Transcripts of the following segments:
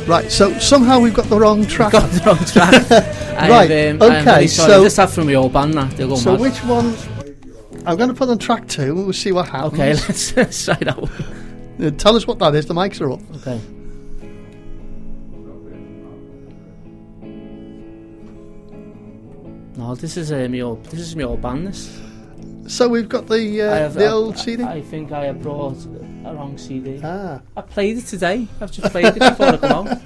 Right, so somehow we've got the wrong track. Got the wrong track. Right, okay, so this is from my old band now. They'll go so mad. which one? I'm going to put on track 2 and we'll see what happens. Okay, let's try that one. Tell us what that is, the mics are up. Okay. No, this is my old band, this. So we've got the old CD? I think I have brought a wrong CD. Ah. I played it today. I've just played it before I come out.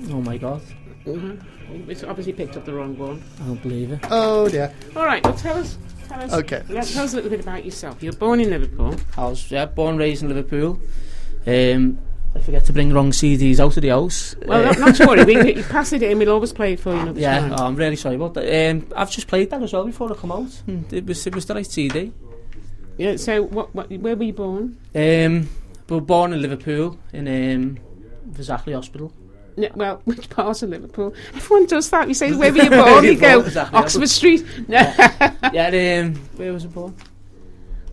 Oh my god. Mm-hmm. It's obviously picked up the wrong one. I don't believe it. Oh dear. All right, well tell us. Okay. Tell us a little bit about yourself. You were born in Liverpool. I was born, raised in Liverpool. I forget to bring the wrong CDs out of the house. Well, not to worry. We pass it in. We'll always play it for you another time. I'm really sorry about that. I've just played that as well before I come out. It was the right CD. Yeah. So, where were you born? We were born in Liverpool in Vezachley Hospital. No, well, which part of Liverpool? Everyone does that. We say, where were you born? You go, Oxford Street. Yeah, where was I born?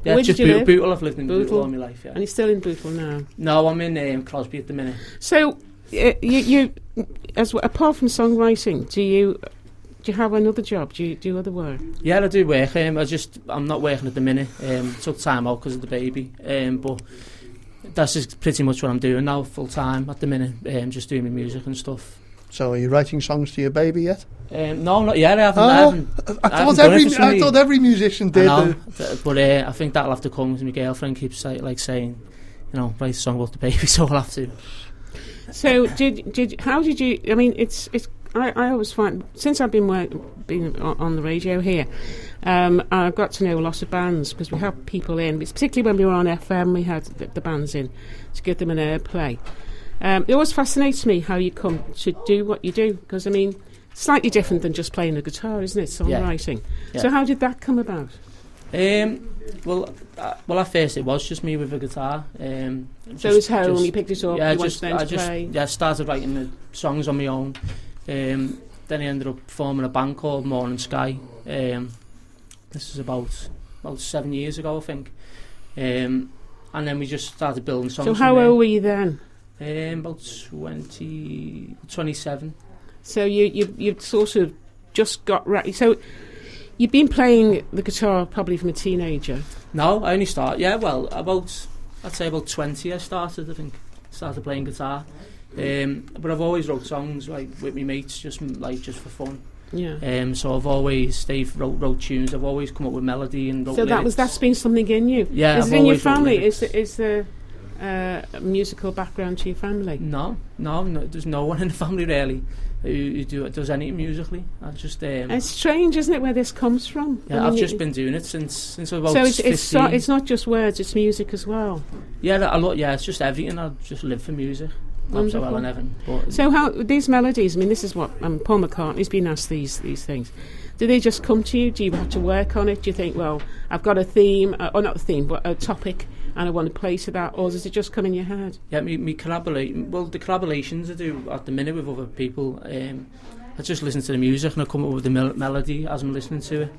Yeah, where just did you live? Bootle. I've lived in Bootle all my life, yeah. And you're still in Bootle now? No, I'm in Crosby at the minute. So, you apart from songwriting, do you have another job? Do you do other work? Yeah, I do work. I'm not working at the minute. Took time out because of the baby. But that's just pretty much what I'm doing now, full time at the minute. Just doing my music and stuff. So are you writing songs to your baby yet? No, not yet. I thought every musician did. But I think that'll have to come because my girlfriend keeps saying, write a song about the baby, so I'll have to. So how did you? I mean, I always find, since I've been on the radio here, I've got to know a lot of bands because we have people in. Particularly when we were on FM, we had the bands in to give them an airplay. It always fascinates me how you come to do what you do, because I mean, slightly different than just playing a guitar, isn't it? Songwriting. Yeah. So how did that come about? Well, at first it was just me with a guitar. So it was home. You picked it up. Yeah, I started writing the songs on my own. Then I ended up forming a band called Morning Sky. This is about 7 years ago, I think. And then we just started building songs. So how old were you then? About 27. So you sort of just got ready. So you've been playing the guitar probably from a teenager. No, I only started. Yeah, well, I'd say about 20. I started playing guitar. But I've always wrote songs like with my mates, just for fun. Yeah. So I've always wrote tunes. I've always come up with melody and wrote lyrics. That's been something in you. Yeah. Is it in your family? Is there a musical background to your family? No. There's no one in the family really who does anything musically. I just. It's strange, isn't it, where this comes from? Yeah, I've just been doing it since about 15. So it's not just words; it's music as well. Yeah, it's just everything. I just live for music. So well and Evan. So how these melodies? I mean, this is what Paul McCartney's been asked these things. Do they just come to you? Do you have to work on it? Do you think, well, I've got a theme, or not a theme, but a topic, and I want to play to that, or does it just come in your head? Yeah, me collaborate. Well, the collaborations I do at the minute with other people, I just listen to the music and I come up with the melody as I'm listening to it.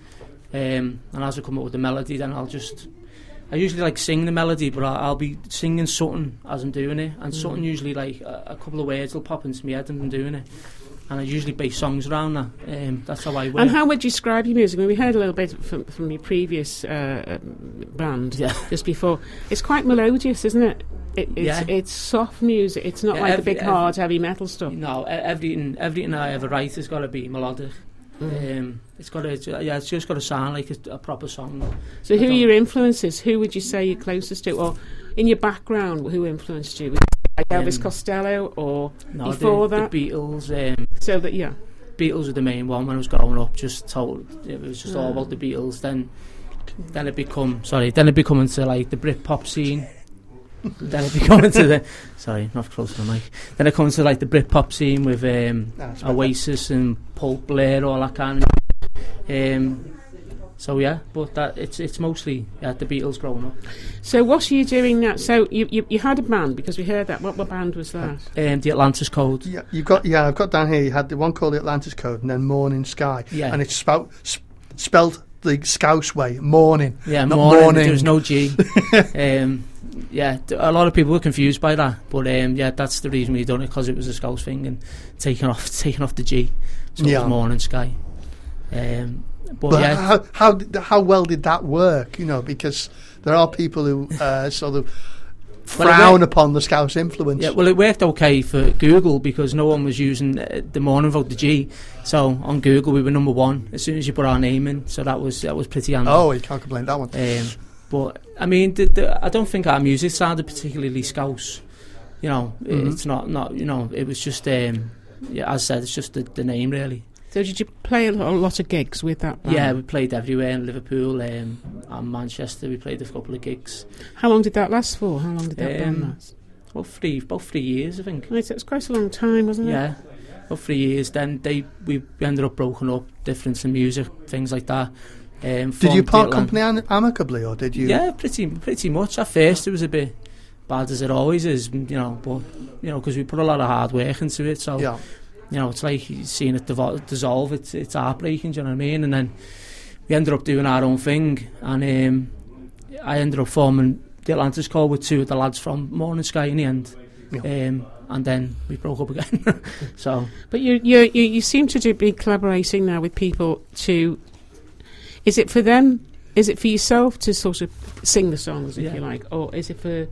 And as I come up with the melody, then I usually sing the melody, but I'll be singing something as I'm doing it, and something usually a couple of words will pop into my head and I'm doing it. And I usually base songs around that. That's how I work. And how would you describe your music? I mean, we heard a little bit from your previous band just before. It's quite melodious, isn't it? It's soft music. It's not like the big hard heavy metal stuff. No, everything I ever write has got to be melodic. It's just got to sound like a proper song. So who are your influences? Who would you say you're closest to? Or in your background, who influenced you? Like Elvis Costello or before that? The Beatles. Beatles were the main one when I was growing up. It was just all about the Beatles. Then it become into the Britpop scene. Then it become into the not close to the mic. Then it comes to the Britpop scene with Oasis and Pulp, Blair, all that kind of. But it's mostly the Beatles growing up. So what are you doing now? So you had a band, because we heard that. What band was that? The Atlantis Code. Yeah, I've got down here. You had the one called the Atlantis Code, and then Morning Sky. Yeah. And it's spelled the Scouse way, morning. Yeah, not morning. There was no G. Yeah, a lot of people were confused by that, but yeah, that's the reason we done it, because it was a Scouse thing and taking off the G, so it was morning sky. But yeah, how well did that work? You know, because there are people who sort of frown upon the Scouse influence. Yeah, well, it worked okay for Google because no one was using the morning without the G. So on Google, we were number one as soon as you put our name in. So that was pretty handy. Oh, you can't complain that one. But I mean, I don't think our music sounded particularly Scouse. You know, it's not. You know, it was just as I said, it's just the name really. So did you play a lot of gigs with that band? Yeah, we played everywhere in Liverpool and Manchester. We played a couple of gigs. How long did that last for? How long did that band last? About 3 years, I think. Right, so it was quite a long time, wasn't it? Yeah, about 3 years. Then we ended up broken up, difference in music, things like that. Did you part company amicably, or did you? Yeah, pretty much. At first, it was a bit bad, as it always is, you know. But you know, because we put a lot of hard work into it, so. Yeah. You know, it's like seeing it dissolve. It's heartbreaking, do you know what I mean? And then we ended up doing our own thing, and I ended up forming the Atlantis Call with two of the lads from Morning Sky in the end. Yeah. And then we broke up again. So, but you seem to be collaborating now with people to. Is it for them? Is it for yourself to sort of sing the songs, if you like, or is it for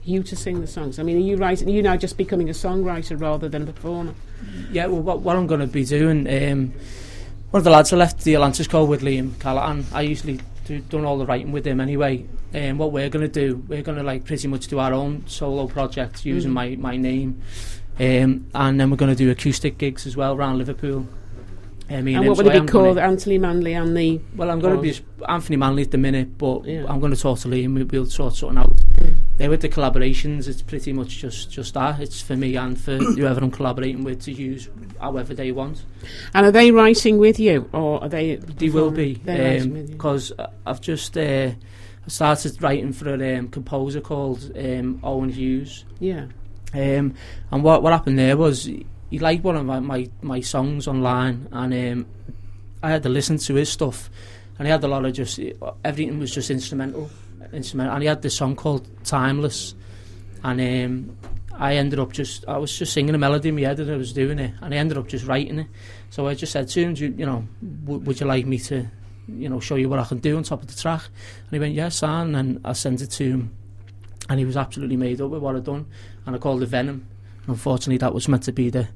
you to sing the songs? I mean, are you now just becoming a songwriter rather than a performer? Yeah, well, what I'm going to be doing, one of the lads I left the Atlantis Call with, Liam Callahan. I usually done all the writing with him anyway. What we're going to do, we're going to like pretty much do our own solo project using my name, and then we're going to do acoustic gigs as well around Liverpool. And what would it be called? Anthony Manley and the... Well, I'm going to be Anthony Manley at the minute, but I'm going to talk to Liam. We'll sort something out. With the collaborations, it's pretty much just that. It's for me and for whoever I'm collaborating with to use however they want. And are they writing with you, or are they... They will be, because I've just started writing for a composer called Owen Hughes. Yeah. And what happened there was... He liked one of my songs online, and I had to listen to his stuff, and he had a lot of everything was just instrumental, and he had this song called Timeless, and I was just singing a melody in my head and I was doing it, and I ended up just writing it. So I just said to him, you know, would you like me to, you know, show you what I can do on top of the track? And he went, yes, and then I sent it to him, and he was absolutely made up with what I'd done, and I called it Venom. Unfortunately, that was meant to be the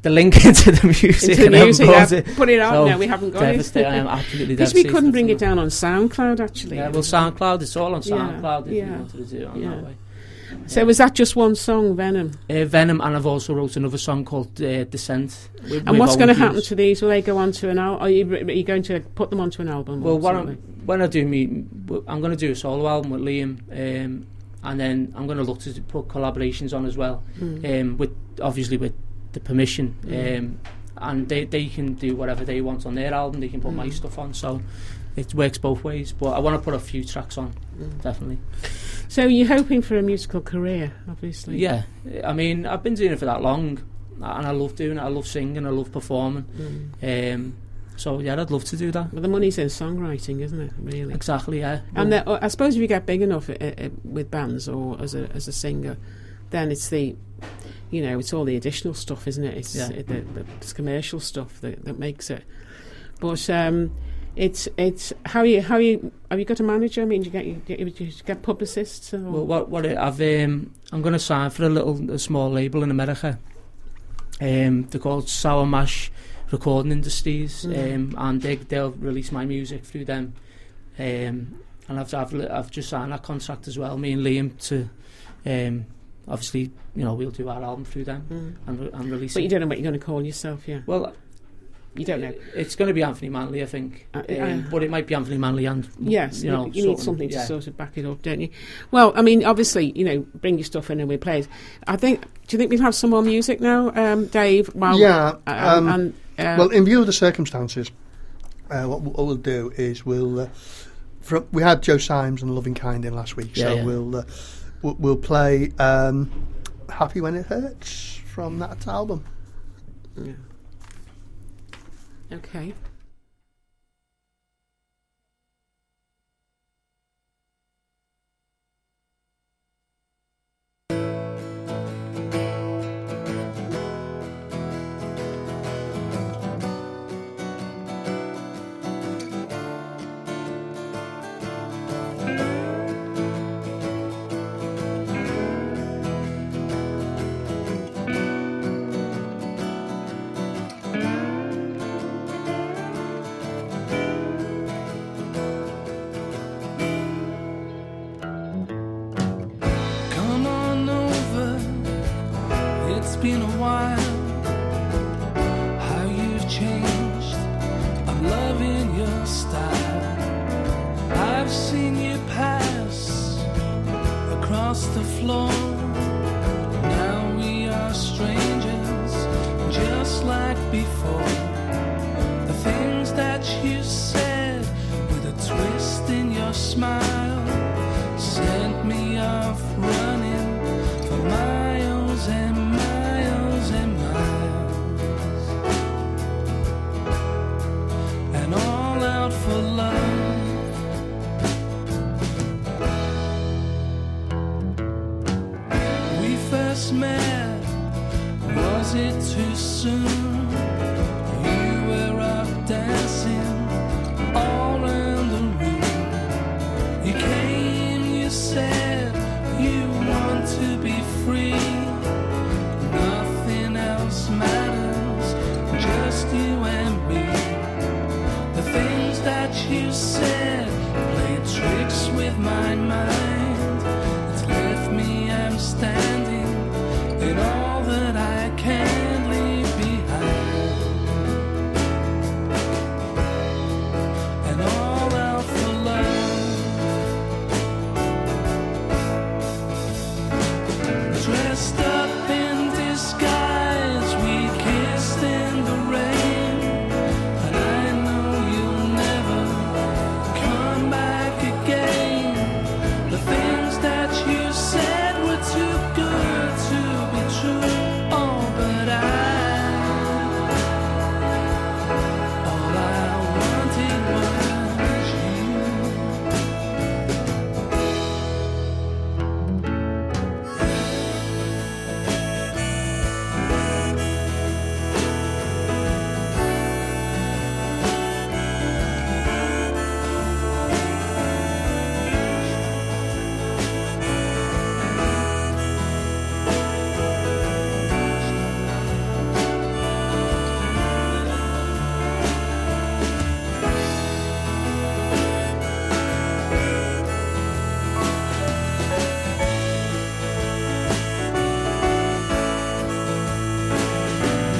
link into the music. Into the music, put it out now. So we haven't got it. I am absolutely devastated. Because we couldn't bring it down on SoundCloud, actually. Yeah, well, SoundCloud, it's all on SoundCloud if you wanted to do it on that way. So was that just one song, Venom? Venom, and I've also wrote another song called Descent. And what's going to happen to these? Will they go onto an album? Are you going to put them onto an album? Well, when I do I'm going to do a solo album with Liam. And then I'm going to look to put collaborations on as well, with the permission, and they can do whatever they want on their album. They can put my stuff on, so it works both ways. But I want to put a few tracks on, definitely. So you're hoping for a musical career, obviously. Yeah, I mean, I've been doing it for that long, and I love doing it. I love singing, I love performing. So yeah, I'd love to do that. Well, the money's in songwriting, isn't it? Really. Exactly. Yeah. And I suppose if you get big enough with bands or as a singer, then it's it's all the additional stuff, isn't it? It's the commercial stuff that makes it. But it's how you have you got a manager? I mean, do you get publicists? Or? Well, I'm going to sign for a small label in America. They're called Sour Mash Recording Industries, and they'll release my music through them, and I've just signed that contract as well. Me and Liam to, obviously, you know, we'll do our album through them and release. But you don't know what you're going to call yourself, yeah? Well, you don't know. It's going to be Anthony Manley, I think, but it might be Anthony Manley and yes, you need something to sort of back it up, don't you? Well, I mean, obviously, you know, bring your stuff in and we play it. Do you think we'll have some more music now, Dave? Well, well, in view of the circumstances, what we'll do is we had Joe Symes and Loving Kind in last week, we'll play Happy When It Hurts from that album. Yeah. Okay. before. The things that you said with a twist in your smile sent me off running for miles and miles and miles, and all out for love. We first met, was it too soon? You were up dancing all around the room. You came, you said you want to be free. Nothing else matters, just you and me. The things that you said played tricks with my mind. It's left me, I'm standing in all that I can't leave behind, and all out for love. Dressed up in disguise, we kissed in the rain, but I know you'll never come back again. The things that you said were too good to be true. Oh, but all I wanted was you.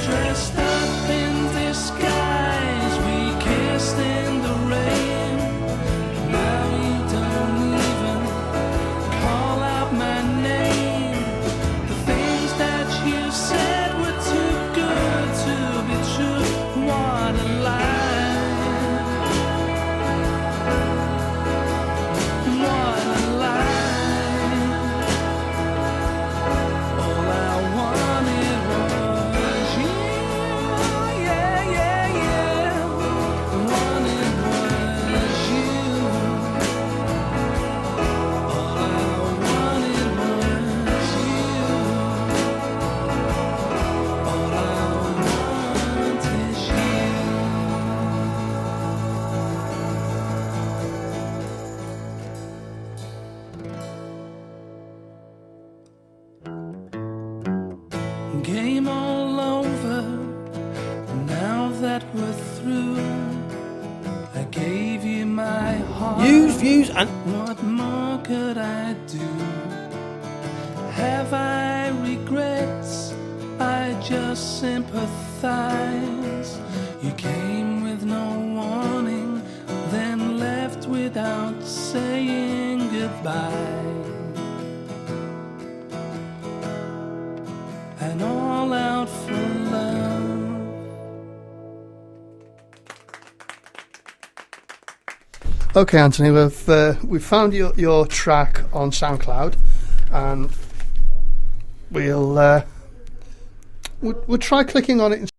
Dressed up in disguise, we kissed in the rain. Now you don't even call out my name. The things that you said were too good to be true. What a lie. What a lie. All I wanted was you. Yeah, yeah, yeah. Wanted was you. All I wanted was you. All I want is you. Game all over. Now that we're through, I gave you my heart. News, views, and What more could I do? Have I regrets? I just sympathize. You came with no warning, then left without saying goodbye. And all out for love. Okay, Anthony, we've found your track on SoundCloud, and we'll try clicking on it and